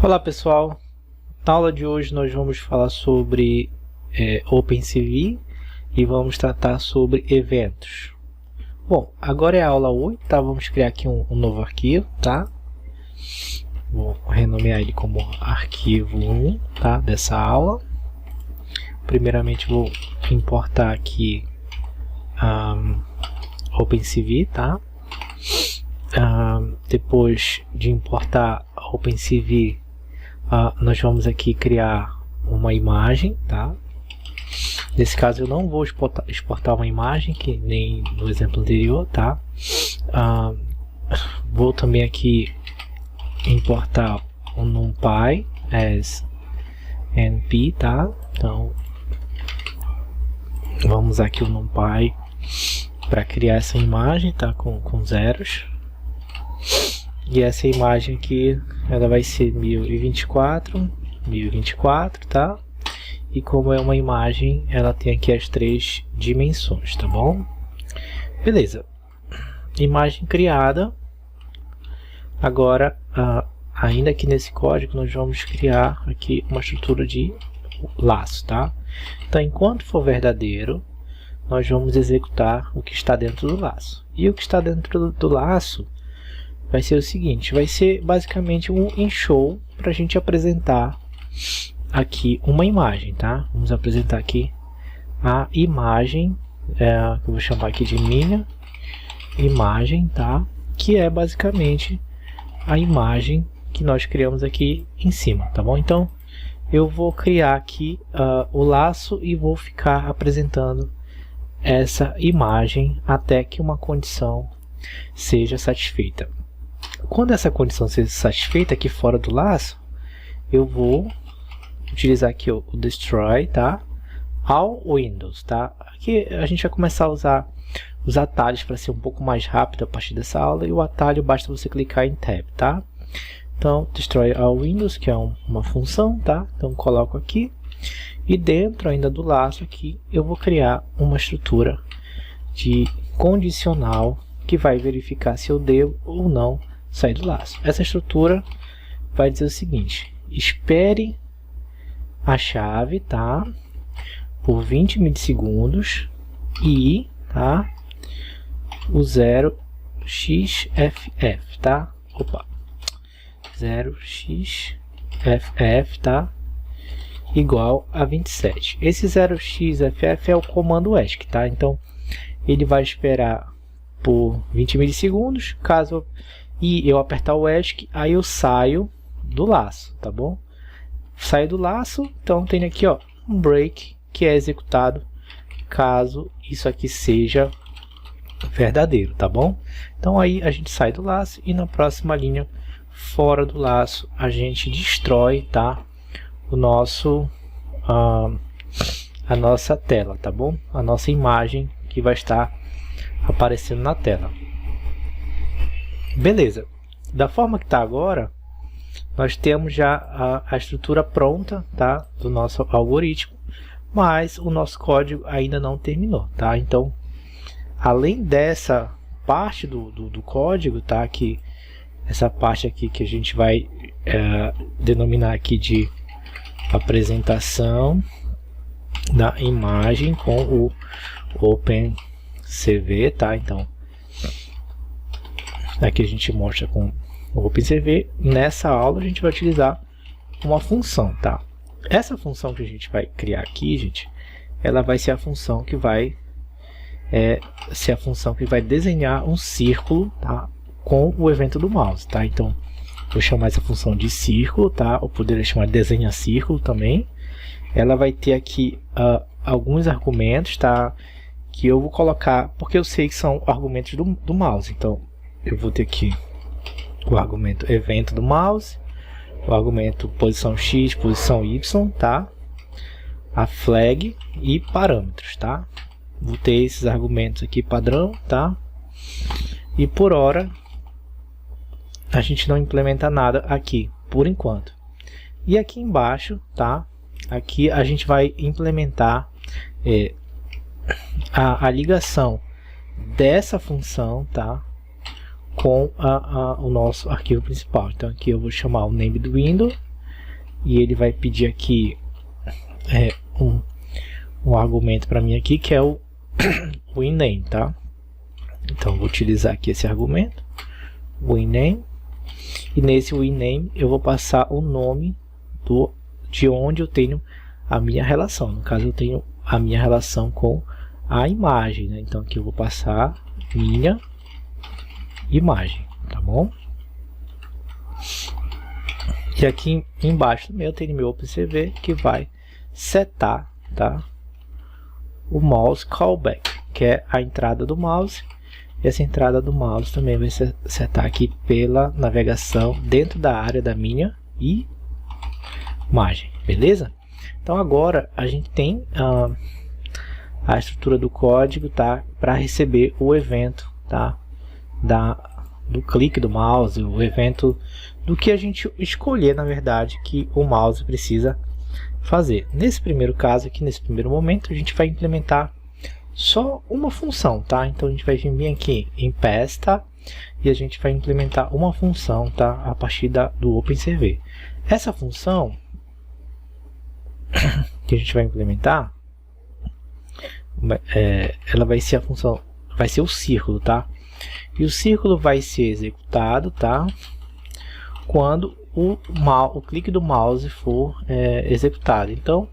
Olá pessoal, na aula de hoje nós vamos falar sobre OpenCV e vamos tratar sobre eventos. Bom, agora é a aula 8, tá? Vamos criar aqui um novo arquivo, tá? Vou renomear ele como arquivo 1, tá? Dessa aula. Primeiramente vou importar aqui OpenCV, tá? Depois de importar OpenCV, nós vamos aqui criar uma imagem, tá? Nesse caso eu não vou exportar uma imagem, que nem no exemplo anterior, tá? Vou também aqui importar o NumPy as np, tá? Então vamos usar aqui o NumPy para criar essa imagem, tá? Com zeros. E essa imagem aqui, ela vai ser 1024, tá? E como é uma imagem, ela tem aqui as 3 dimensões, tá bom? Beleza. Imagem criada. Agora, ainda aqui nesse código, nós vamos criar aqui uma estrutura de laço, tá? Então, enquanto for verdadeiro, nós vamos executar o que está dentro do laço. E o que está dentro do laço vai ser o seguinte, vai ser basicamente um enxow para a gente apresentar aqui uma imagem, tá? Vamos apresentar aqui a imagem, que eu vou chamar aqui de minha imagem, tá? Que é basicamente a imagem que nós criamos aqui em cima, tá bom? Então, eu vou criar aqui o laço e vou ficar apresentando essa imagem até que uma condição seja satisfeita. Quando essa condição seja satisfeita aqui fora do laço, eu vou utilizar aqui o destroy, tá? All Windows, tá? Aqui a gente vai começar a usar os atalhos para ser um pouco mais rápido a partir dessa aula, e o atalho basta você clicar em Tab, tá? Então, destroy all Windows, que é uma função, tá? Então, coloco aqui, e dentro ainda do laço aqui, eu vou criar uma estrutura de condicional que vai verificar se eu devo ou não sair do laço. Essa estrutura vai dizer o seguinte: espere a chave, tá? Por 20 milissegundos e, tá? O 0xff, tá? Opa, 0xff, tá? Igual a 27. Esse 0xff é o comando ESC, tá? Então ele vai esperar por 20 milissegundos, caso eu apertar o ESC, aí eu saio do laço, tá bom? Saio do laço, então tem aqui, ó, um break que é executado caso isso aqui seja verdadeiro, tá bom? Então aí a gente sai do laço e na próxima linha fora do laço a gente destrói, tá? O nosso a nossa tela, tá bom? A nossa imagem que vai estar aparecendo na tela. Beleza. Da forma que está agora, nós temos já a estrutura pronta, tá? Do nosso algoritmo, mas o nosso código ainda não terminou, tá? Então, além dessa parte do código, tá? Que essa parte aqui que a gente vai denominar aqui de apresentação da imagem com o OpenCV, tá? Então, aqui a gente mostra com o OpenCV. Nessa aula a gente vai utilizar uma função, tá? Essa função que a gente vai criar aqui, gente, ela vai ser a função que vai desenhar um círculo, tá? Com o evento do mouse, tá? Então, vou chamar essa função de círculo, tá? Ou poderia chamar de desenha círculo também. Ela vai ter aqui alguns argumentos, tá? Que eu vou colocar, porque eu sei que são argumentos do mouse. Então, eu vou ter aqui o argumento evento do mouse, o argumento posição X, posição Y, tá? A flag e parâmetros, tá? Vou ter esses argumentos aqui padrão, tá? E por hora a gente não implementa nada aqui, por enquanto. E aqui embaixo, tá? Aqui a gente vai implementar a ligação dessa função, tá? Com o nosso arquivo principal. Então aqui eu vou chamar o name do window, e ele vai pedir aqui um argumento para mim aqui, que é o winName, tá? Então vou utilizar aqui esse argumento, winName, e nesse winName eu vou passar o nome de onde eu tenho a minha relação. No caso, eu tenho a minha relação com a imagem, né? Então aqui eu vou passar minha imagem, tá bom? E aqui embaixo também eu tenho meu OpenCV, que vai setar, tá, o mouse callback, que é a entrada do mouse. E essa entrada do mouse também vai setar aqui pela navegação dentro da área da minha imagem, beleza? Então agora a gente tem a estrutura do código, tá, para receber o evento, tá, do clique do mouse, o evento do que a gente escolher, na verdade, que o mouse precisa fazer. Nesse primeiro caso aqui, nesse primeiro momento, a gente vai implementar só uma função, tá? Então a gente vai vir aqui em pass, tá? E a gente vai implementar uma função, tá? A partir do OpenCV. Essa função que a gente vai implementar, ela vai ser a função, vai ser o círculo, tá? E o círculo vai ser executado, tá, quando o clique do mouse for executado. Então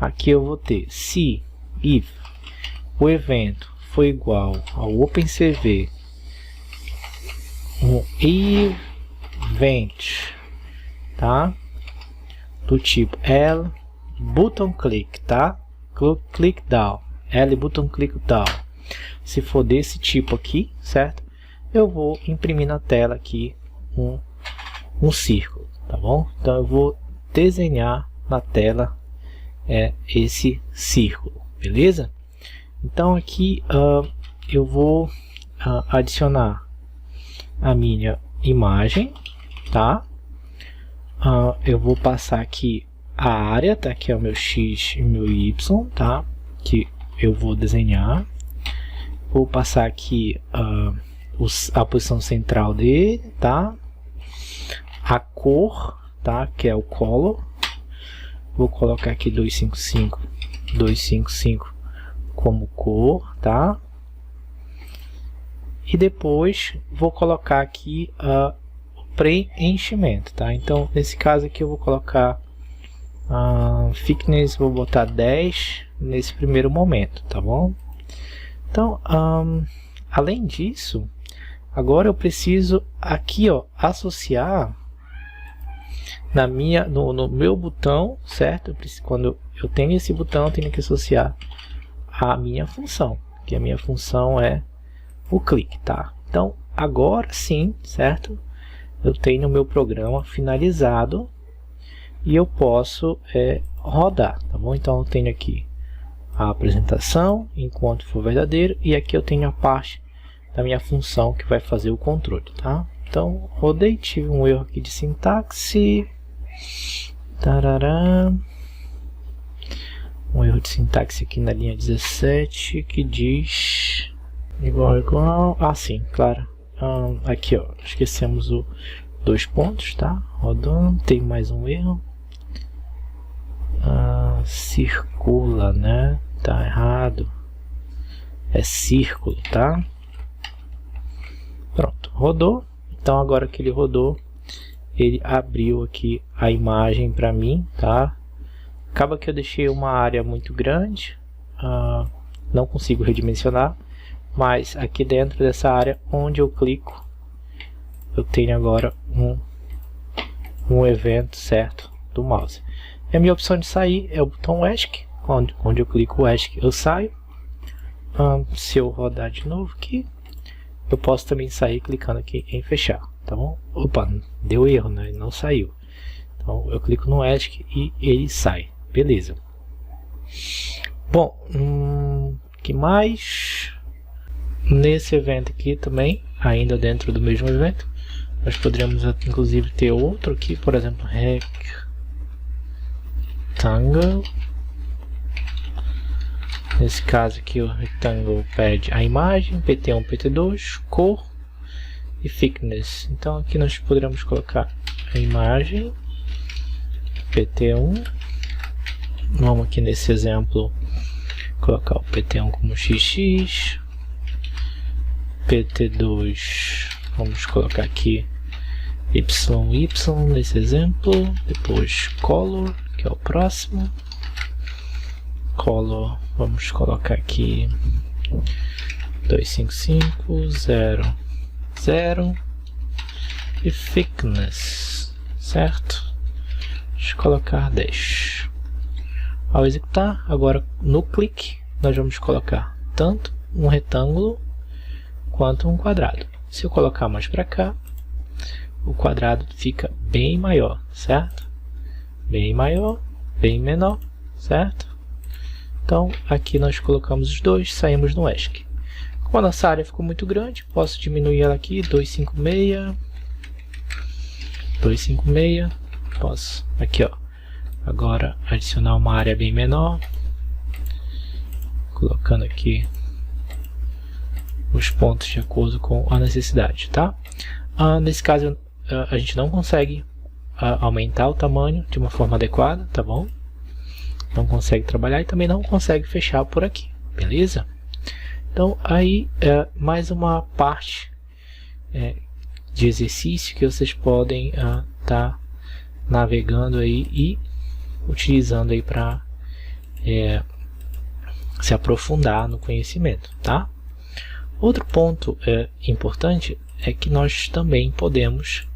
aqui eu vou ter se if o evento for igual ao OpenCV um event, tá, do tipo L button click, tá, click down, L button click down. Se for desse tipo aqui, certo, eu vou imprimir na tela aqui um círculo, tá bom? Então eu vou desenhar na tela esse círculo, beleza? Então aqui eu vou adicionar a minha imagem, tá? Eu vou passar aqui a área, tá? Que é o meu X e o meu Y, tá? Que eu vou desenhar. Vou passar aqui a posição central dele, tá? A cor, tá? Que é o color. Vou colocar aqui 255 como cor, tá? E depois vou colocar aqui o preenchimento, tá? Então nesse caso aqui eu vou colocar thickness, vou botar 10 nesse primeiro momento, tá bom? Então, além disso, agora eu preciso aqui, ó, associar no meu botão, certo? Quando eu tenho esse botão, eu tenho que associar a minha função, que a minha função é o clique, tá? Então, agora sim, certo? Eu tenho o meu programa finalizado e eu posso rodar, tá bom? Então, eu tenho aqui a apresentação, enquanto for verdadeiro, e aqui eu tenho a parte da minha função que vai fazer o controle, tá? Então, rodei, tive um erro aqui de sintaxe, tarará, um erro de sintaxe aqui na linha 17, que diz igual, sim, claro, aqui, ó, esquecemos o 2 pontos, tá? Rodando, tem mais um erro, circula, né? Tá errado, é círculo, tá? Pronto, rodou. Então agora que ele rodou, ele abriu aqui a imagem para mim, tá? Acaba que eu deixei uma área muito grande, não consigo redimensionar, mas aqui dentro dessa área onde eu clico, eu tenho agora um evento, certo, do mouse. A minha opção de sair é o botão ESC, onde eu clico o ESC eu saio. Se eu rodar de novo aqui, eu posso também sair clicando aqui em fechar, tá bom? Opa, deu erro, né? Não saiu. Então eu clico no ESC e ele sai, beleza. Bom, que mais? Nesse evento aqui também, ainda dentro do mesmo evento, nós poderíamos inclusive ter outro aqui, por exemplo, rectangle. Nesse caso aqui o rectangle pede a imagem, pt1, pt2, cor e thickness. Então aqui nós poderíamos colocar a imagem, PT1. Vamos aqui nesse exemplo colocar o PT1 como XX. PT2, vamos colocar aqui YY nesse exemplo. Depois color, que é o próximo. Color, vamos colocar aqui 255, 0, 0. E thickness, certo? Deixa eu colocar 10. Ao executar, agora no clique, nós vamos colocar tanto um retângulo quanto um quadrado. Se eu colocar mais para cá, o quadrado fica bem maior, certo? Bem maior, bem menor, certo? Então, aqui nós colocamos os dois, saímos no ESC. Como a nossa área ficou muito grande, posso diminuir ela aqui, 256, 256, posso, aqui ó, agora adicionar uma área bem menor, colocando aqui os pontos de acordo com a necessidade, tá? Nesse caso, a gente não consegue aumentar o tamanho de uma forma adequada, tá bom? Não consegue trabalhar e também não consegue fechar por aqui, beleza? Então, aí mais uma parte de exercício que vocês podem tá navegando aí e utilizando aí para se aprofundar no conhecimento, tá? Outro ponto importante é que nós também podemos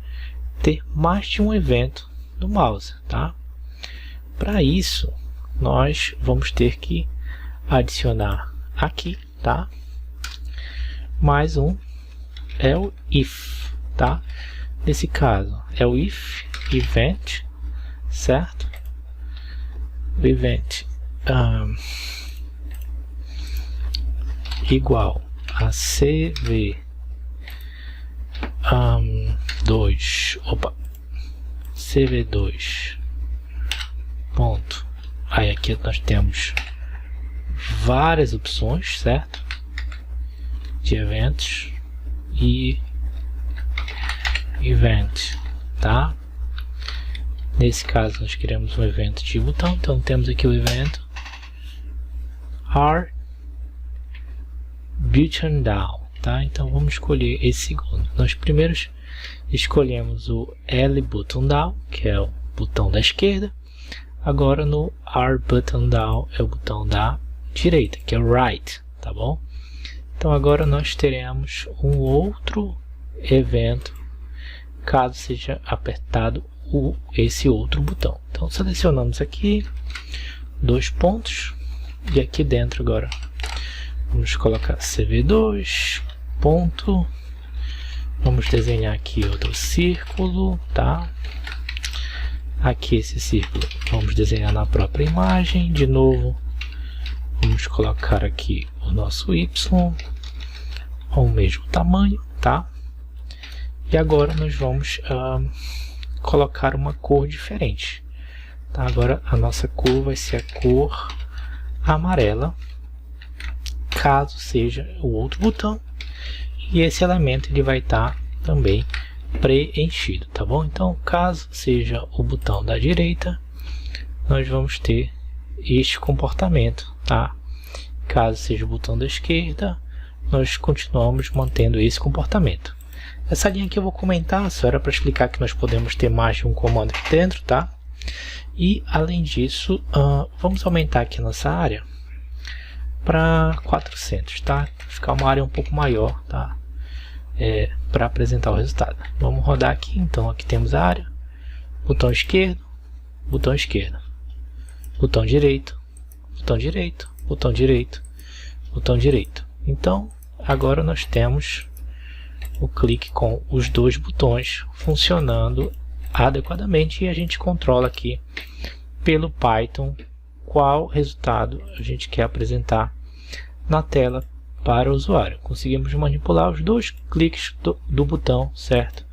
ter mais de um evento no mouse, tá? Para isso, nós vamos ter que adicionar aqui, tá? Mais um é o if, tá? Nesse caso é o if event, certo? O event igual a cv2 cv2 ponto. Aí aqui nós temos várias opções, certo? De eventos e event, tá? Nesse caso nós queremos um evento de botão, então temos aqui o evento R button down, tá? Então vamos escolher esse segundo. Nós primeiro escolhemos o L button down, que é o botão da esquerda. Agora no R button down é o botão da direita, que é o right, tá bom? Então agora nós teremos um outro evento caso seja apertado esse outro botão. Então selecionamos aqui dois pontos e aqui dentro agora vamos colocar cv2 ponto. Vamos desenhar aqui outro círculo, tá? Aqui esse círculo vamos desenhar na própria imagem. De novo, vamos colocar aqui o nosso y com o mesmo tamanho, tá? E agora nós vamos colocar uma cor diferente, tá? Agora a nossa cor vai ser a cor amarela, caso seja o outro botão, e esse elemento ele vai estar também preenchido, tá bom? Então, caso seja o botão da direita, nós vamos ter este comportamento, tá? Caso seja o botão da esquerda, nós continuamos mantendo esse comportamento. Essa linha aqui eu vou comentar, só era para explicar que nós podemos ter mais de um comando aqui dentro, tá? E, além disso, vamos aumentar aqui a nossa área para 400, tá? Ficar uma área um pouco maior, tá? Para apresentar o resultado. Vamos rodar aqui, então aqui temos a área, botão esquerdo, botão esquerdo, botão direito, botão direito, botão direito, botão direito. Então, agora nós temos o clique com os dois botões funcionando adequadamente e a gente controla aqui pelo Python qual resultado a gente quer apresentar na tela para o usuário. Conseguimos manipular os dois cliques do botão, certo?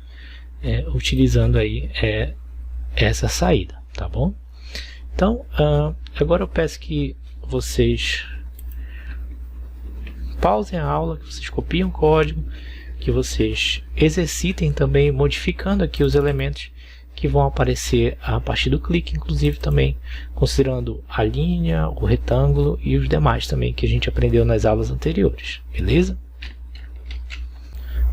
Utilizando aí essa saída, tá bom? Então, agora eu peço que vocês pausem a aula, que vocês copiem o código, que vocês exercitem também modificando aqui os elementos que vão aparecer a partir do clique, inclusive também considerando a linha, o retângulo e os demais também que a gente aprendeu nas aulas anteriores, beleza?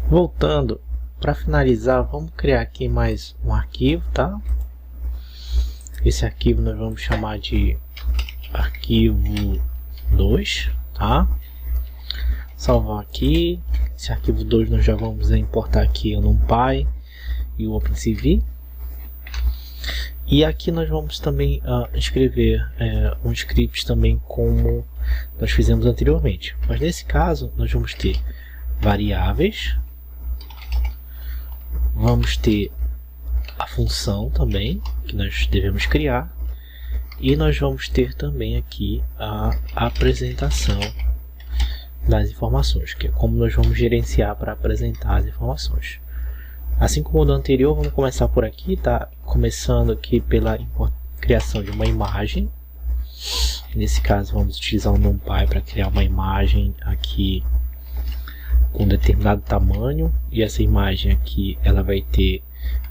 Voltando, para finalizar, vamos criar aqui mais um arquivo, tá? Esse arquivo nós vamos chamar de arquivo 2, tá? Salvar aqui. Esse arquivo 2 nós já vamos importar aqui o NumPy e o OpenCV. E aqui nós vamos também escrever um script também como nós fizemos anteriormente. Mas nesse caso nós vamos ter variáveis, vamos ter a função também que nós devemos criar, e nós vamos ter também aqui a apresentação das informações, que é como nós vamos gerenciar para apresentar as informações. Assim como no anterior, vamos começar por aqui, tá? Começando aqui pela criação de uma imagem. Nesse caso, vamos utilizar o NumPy para criar uma imagem aqui com determinado tamanho, e essa imagem aqui ela vai ter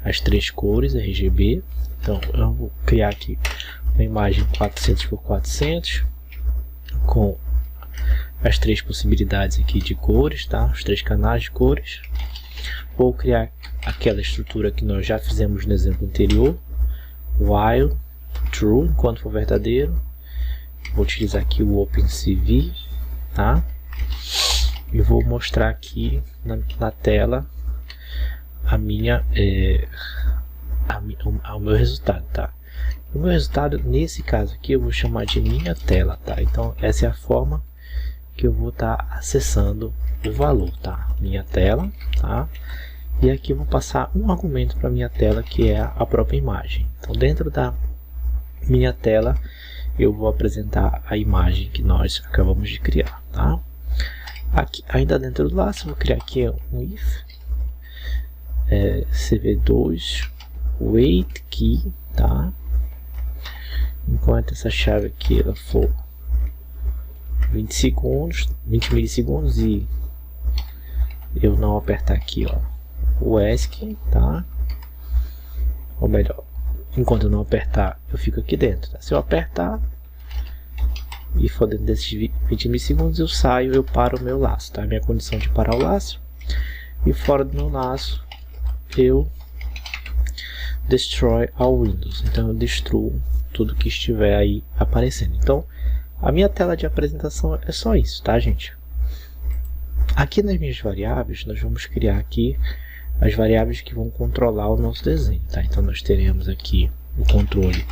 as 3 cores RGB. Então eu vou criar aqui uma imagem 400 por 400 com as 3 possibilidades aqui de cores, tá? Os 3 canais de cores. Vou criar aquela estrutura que nós já fizemos no exemplo anterior, while true, enquanto for verdadeiro. Vou utilizar aqui o OpenCV, tá? E vou mostrar aqui na tela o meu resultado, tá? O meu resultado, nesse caso aqui, eu vou chamar de minha tela, tá? Então essa é a forma que eu vou estar acessando o valor, tá? Minha tela, tá? E aqui eu vou passar um argumento para minha tela, que é a própria imagem. Então dentro da minha tela eu vou apresentar a imagem que nós acabamos de criar, tá? Aqui, ainda dentro do laço, eu vou criar aqui um if cv2 wait key, tá? Enquanto essa chave aqui ela for 20 milissegundos e eu não apertar aqui, ó, o ESC, tá? Ou melhor, enquanto eu não apertar, eu fico aqui dentro, tá? Se eu apertar e for dentro desses 20 milissegundos, eu saio, eu paro o meu laço, tá? Minha condição de parar o laço. E fora do meu laço, eu destroy all windows. Então eu destruo tudo que estiver aí aparecendo. Então a minha tela de apresentação é só isso, tá, gente? Aqui nas minhas variáveis, nós vamos criar aqui as variáveis que vão controlar o nosso desenho, tá? Então nós teremos aqui o controle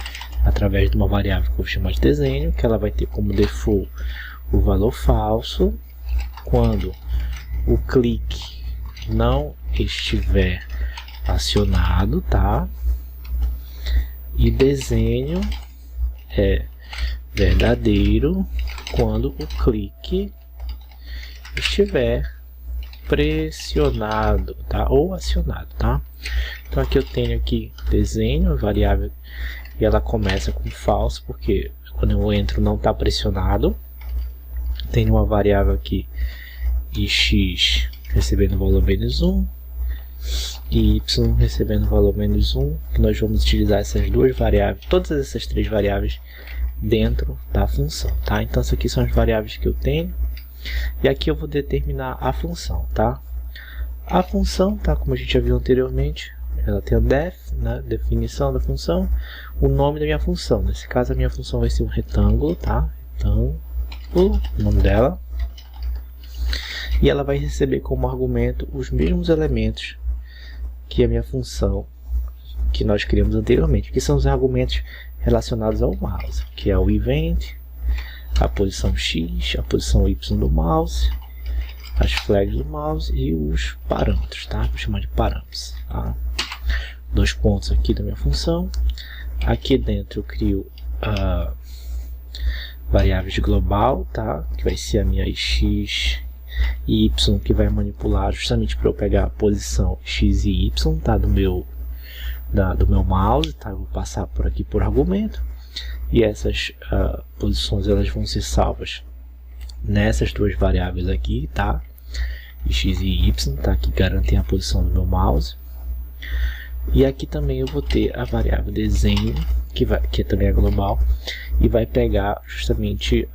através de uma variável que eu vou chamar de desenho, que ela vai ter como default o valor falso quando o clique não estiver acionado, tá? E desenho é verdadeiro quando o clique estiver pressionado, tá? Ou acionado, tá? Então aqui eu tenho aqui desenho, variável, e ela começa com falso, porque quando eu entro não está pressionado. Tenho uma variável aqui x recebendo valor menos 1 e y recebendo valor menos 1, que nós vamos utilizar essas duas variáveis, todas essas 3 variáveis dentro da função, tá? Então essas aqui são as variáveis que eu tenho, e aqui eu vou determinar a função, tá? A função, tá, como a gente já viu anteriormente, ela tem a def, né, definição da função, o nome da minha função. Nesse caso a minha função vai ser um retângulo, tá? Retângulo, o nome dela. E ela vai receber como argumento os mesmos elementos que a minha função que nós criamos anteriormente, que são os argumentos relacionados ao mouse, que é o event, a posição X, a posição Y do mouse, as flags do mouse e os parâmetros, tá? Vou chamar de parâmetros, tá? 2 pontos aqui da minha função. Aqui dentro eu crio variáveis global, tá? Que vai ser a minha x e y, que vai manipular justamente para eu pegar a posição x e y, tá? Do meu mouse, tá? Eu vou passar por aqui por argumento, e essas posições elas vão ser salvas nessas duas variáveis aqui, tá? X e y, tá? Que garantem a posição do meu mouse. E aqui também eu vou ter a variável desenho, que também é global, e vai pegar justamente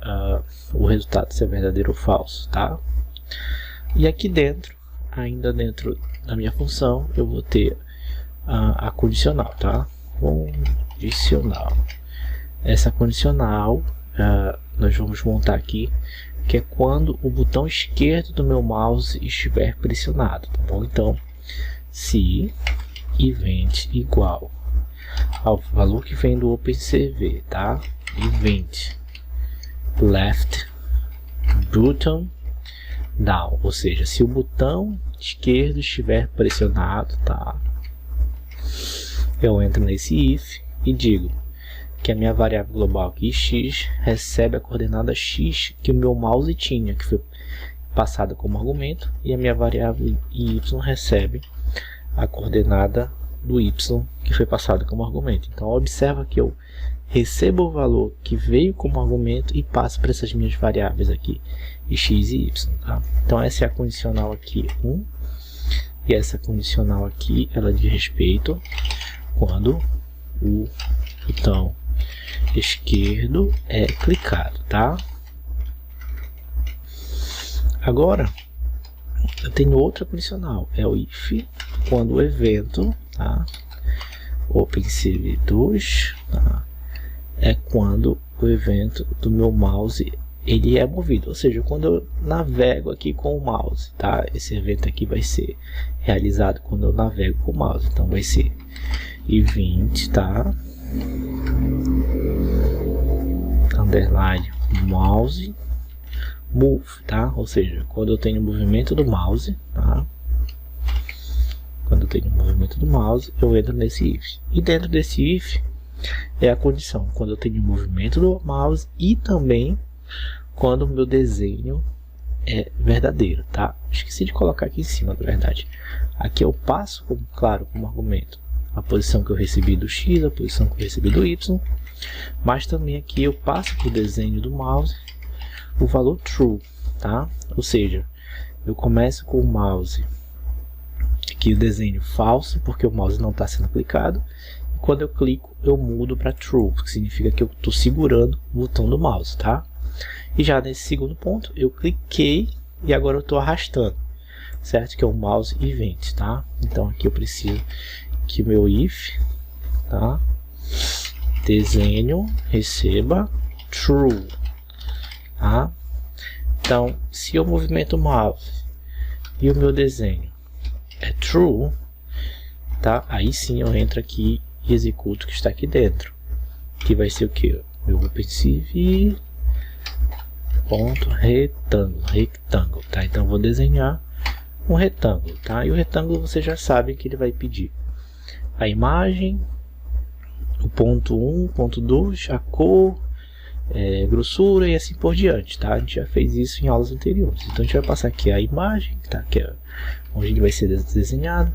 o resultado se é verdadeiro ou falso, tá? E aqui dentro, ainda dentro da minha função, eu vou ter a condicional, tá? Condicional. Essa condicional nós vamos montar aqui, que é quando o botão esquerdo do meu mouse estiver pressionado, tá bom? Então, se event igual ao valor que vem do OpenCV, tá? Event left button down, ou seja, se o botão esquerdo estiver pressionado, tá? Eu entro nesse if e digo que a minha variável global aqui, x, recebe a coordenada x que o meu mouse tinha, que foi passada como argumento, e a minha variável y recebe a coordenada do y, que foi passada como argumento. Então, observa que eu recebo o valor que veio como argumento e passo para essas minhas variáveis aqui, x e y. Tá? Então, essa é a condicional aqui 1, e essa condicional aqui, ela diz respeito quando o botão esquerdo é clicado, tá? Agora, eu tenho outra condicional, é o if, quando o evento, tá? OpenCV2, tá? É quando o evento do meu mouse ele é movido, ou seja, quando eu navego aqui com o mouse, tá? Esse evento aqui vai ser realizado quando eu navego com o mouse, então vai ser event, tá? Underline mouse move, tá? Ou seja, quando eu tenho movimento do mouse, tá? Quando eu tenho movimento do mouse, eu entro nesse if. E dentro desse if é a condição quando eu tenho movimento do mouse e também quando o meu desenho é verdadeiro, tá? Esqueci de colocar aqui em cima, na verdade. Aqui eu passo, claro, como argumento a posição que eu recebi do x, a posição que eu recebi do y, mas também aqui eu passo para o desenho do mouse o valor true, tá? Ou seja, eu começo com o mouse aqui o desenho falso, porque o mouse não está sendo aplicado, e quando eu clico eu mudo para true, que significa que eu estou segurando o botão do mouse, tá? E já nesse segundo ponto eu cliquei e agora eu estou arrastando, certo? Que é o mouse event, tá? Então aqui eu preciso que o meu if, tá? Desenho receba true, tá? Então, se eu movimento o mouse e o meu desenho é true, tá? Aí sim eu entro aqui e executo o que está aqui dentro, que vai ser o que? Meu OpenCV ponto retângulo, tá? Então eu vou desenhar um retângulo, tá? E o retângulo você já sabe que ele vai pedir a imagem, o ponto 1, ponto 2, a cor, grossura e assim por diante, tá? A gente já fez isso em aulas anteriores. Então a gente vai passar aqui a imagem, tá? Que é onde ele vai ser desenhado.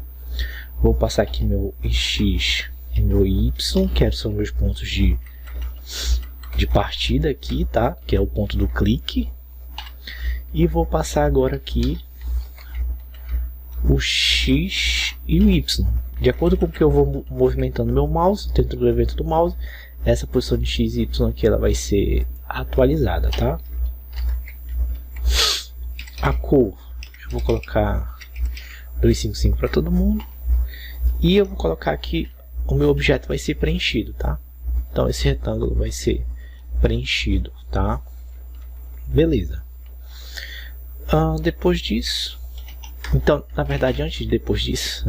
Vou passar aqui meu x e meu y, que são meus pontos de partida aqui, tá? Que é o ponto do clique. E vou passar agora aqui o x e o y. De acordo com o que eu vou movimentando meu mouse, dentro do evento do mouse, essa posição de x e y aqui ela vai ser atualizada, tá? A cor, eu vou colocar 255 para todo mundo. E eu vou colocar aqui, o meu objeto vai ser preenchido, tá? Então esse retângulo vai ser preenchido, tá? Beleza. Depois disso, então, na verdade, antes de depois disso,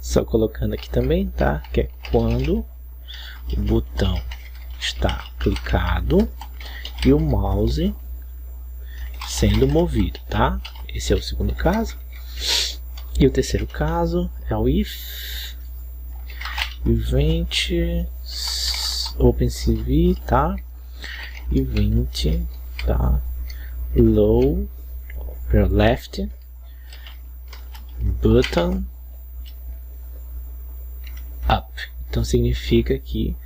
só colocando aqui também, tá? Que é quando o botão está clicado e o mouse sendo movido, tá? Esse é o segundo caso. E o terceiro caso é o if event OpenCV, tá? Event, tá? Low left button up. Então significa que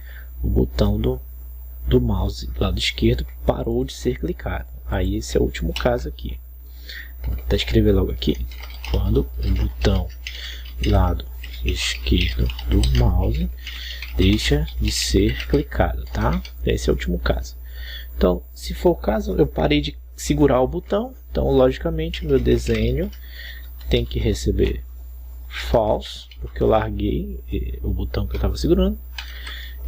o botão do mouse do lado esquerdo parou de ser clicado. Aí esse é o último caso aqui. Então, vou escrever logo aqui. Quando o botão lado esquerdo do mouse deixa de ser clicado, tá? Esse é o último caso. Então, se for o caso, eu parei de segurar o botão, então logicamente o meu desenho tem que receber false, porque eu larguei o botão que eu estava segurando,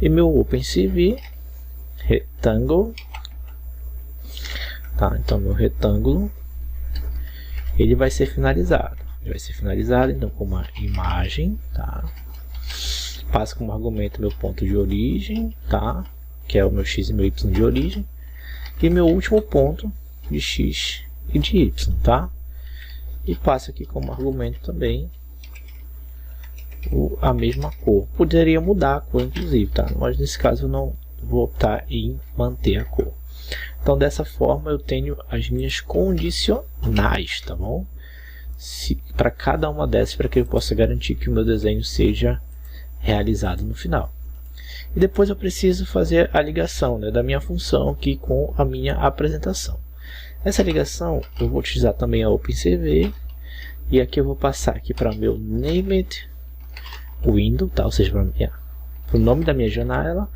e meu OpenCV Rectangle, tá? Então meu retângulo ele vai ser finalizado. Ele vai ser finalizado então com uma imagem, tá? Passo como argumento meu ponto de origem, tá? Que é o meu x e meu y de origem, e meu último ponto de x e de y, tá? E passo aqui como argumento também a mesma cor. Poderia mudar a cor inclusive, tá? Mas nesse caso eu não vou optar em manter a cor. Então dessa forma eu tenho as minhas condicionais, tá bom? Para cada uma dessas, para que eu possa garantir que o meu desenho seja realizado no final. E depois eu preciso fazer a ligação, né, da minha função aqui com a minha apresentação. Essa ligação eu vou utilizar também a OpenCV, e aqui eu vou passar aqui para meu named window, tá? Ou seja, para o nome da minha janela.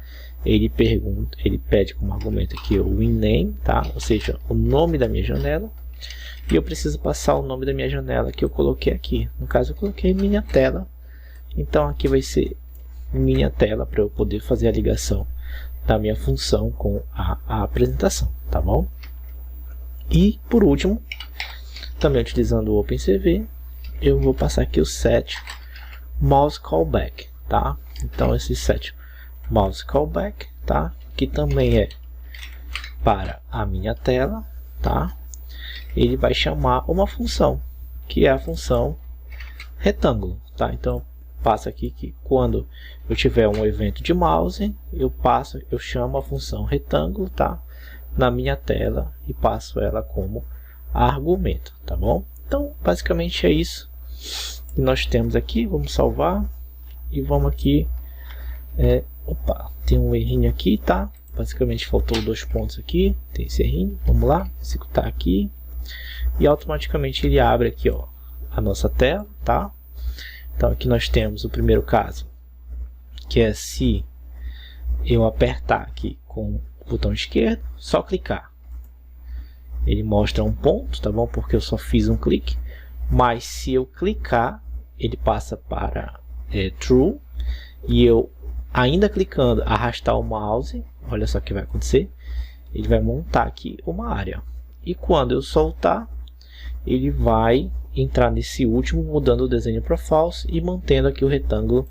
Ele pede como argumento aqui o winName, tá? Ou seja, o nome da minha janela. E eu preciso passar o nome da minha janela que eu coloquei aqui. No caso eu coloquei minha tela. Então aqui vai ser minha tela para eu poder fazer a ligação da minha função com a apresentação, tá bom? E por último, também utilizando o OpenCV, eu vou passar aqui o set mouse callback, tá? Então esse set mouse callback, tá? Que também é para a minha tela, tá? Ele vai chamar uma função, que é a função retângulo, tá? Então passa aqui que quando eu tiver um evento de mouse, eu chamo a função retângulo, tá? Na minha tela e passo ela como argumento, tá bom? Então basicamente é isso que nós temos aqui. Vamos salvar e vamos aqui. Opa, tem um errinho aqui, tá? Basicamente faltou 2 pontos aqui, tem esse errinho. Vamos lá, executar aqui e automaticamente ele abre aqui, ó, a nossa tela, tá? Então aqui nós temos o primeiro caso, que é se eu apertar aqui com o botão esquerdo, só clicar. Ele mostra um ponto, tá bom? Porque eu só fiz um clique. Mas se eu clicar, ele passa para true. E eu, ainda clicando, arrastar o mouse, olha só o que vai acontecer. Ele vai montar aqui uma área. E quando eu soltar, ele vai entrar nesse último, mudando o desenho para false e mantendo aqui o retângulo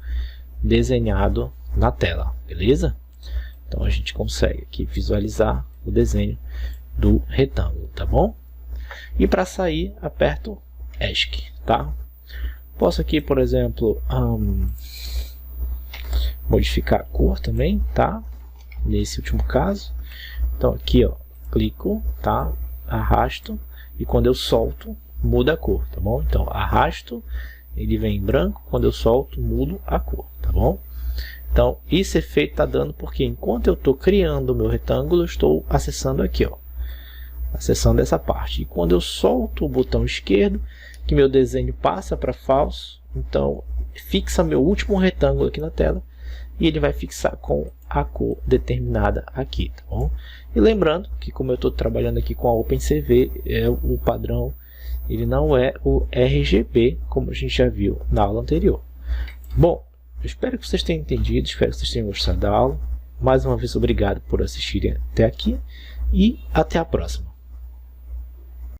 desenhado na tela, beleza? Então a gente consegue aqui visualizar o desenho do retângulo, tá bom? E para sair, aperto ESC, tá? Posso aqui, por exemplo, modificar a cor também, tá? Nesse último caso. Então aqui, ó, clico, tá? Arrasto e quando eu solto, muda a cor, tá bom? Então arrasto, ele vem em branco, quando eu solto, mudo a cor, tá bom? Então esse efeito está dando porque enquanto eu estou criando o meu retângulo, eu estou acessando aqui, ó, acessando essa parte. E quando eu solto o botão esquerdo, que meu desenho passa para falso, então fixa meu último retângulo aqui na tela e ele vai fixar com a cor determinada aqui, tá bom? E lembrando que como eu estou trabalhando aqui com a OpenCV, o padrão ele não é o RGB, como a gente já viu na aula anterior. Bom, eu espero que vocês tenham entendido, espero que vocês tenham gostado da aula. Mais uma vez, obrigado por assistirem até aqui e até a próxima.